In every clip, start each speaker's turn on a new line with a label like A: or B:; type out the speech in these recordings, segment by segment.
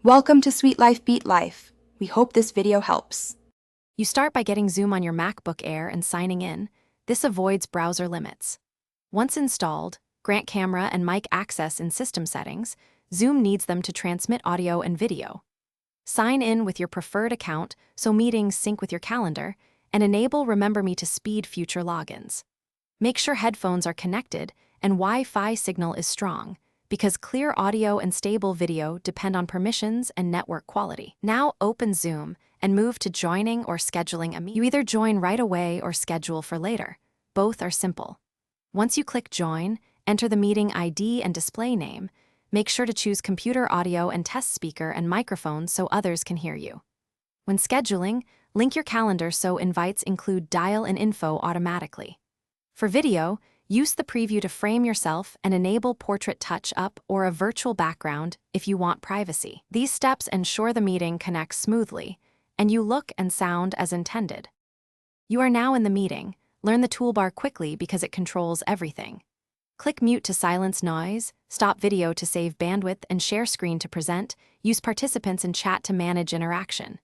A: Welcome to Sweet Life Beat Life. We hope this video helps.
B: You start by getting Zoom on your Macbook Air and signing in. This avoids browser limits. Once installed, grant camera and mic access in system settings. Zoom needs them to transmit audio and video. Sign in with your preferred account so meetings sync with your calendar, and enable Remember Me to speed future logins. Make sure headphones are connected and Wi-Fi signal is strong, because clear audio and stable video depend on permissions and network quality. Now open Zoom and move to joining or scheduling a meeting. You either join right away or schedule for later. Both are simple. Once you click Join, enter the meeting ID and display name. Make sure to choose computer audio and test speaker and microphone so others can hear you. When scheduling, link your calendar so invites include dial and info automatically. For video, use the preview to frame yourself and enable portrait touch-up or a virtual background if you want privacy. These steps ensure the meeting connects smoothly, and you look and sound as intended. You are now in the meeting. Learn the toolbar quickly because it controls everything. Click Mute to silence noise, stop video to save bandwidth, and share screen to present. Use participants in chat to manage interaction.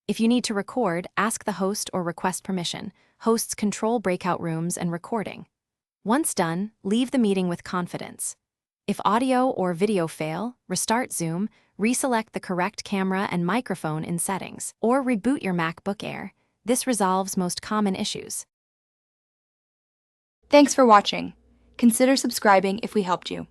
B: If you need to record, ask the host or request permission. Hosts control breakout rooms and recording. Once done, leave the meeting with confidence. If audio or video fail, restart Zoom, reselect the correct camera and microphone in settings, or reboot your MacBook Air. This resolves most common issues.
A: Thanks for watching. Consider subscribing if we helped you.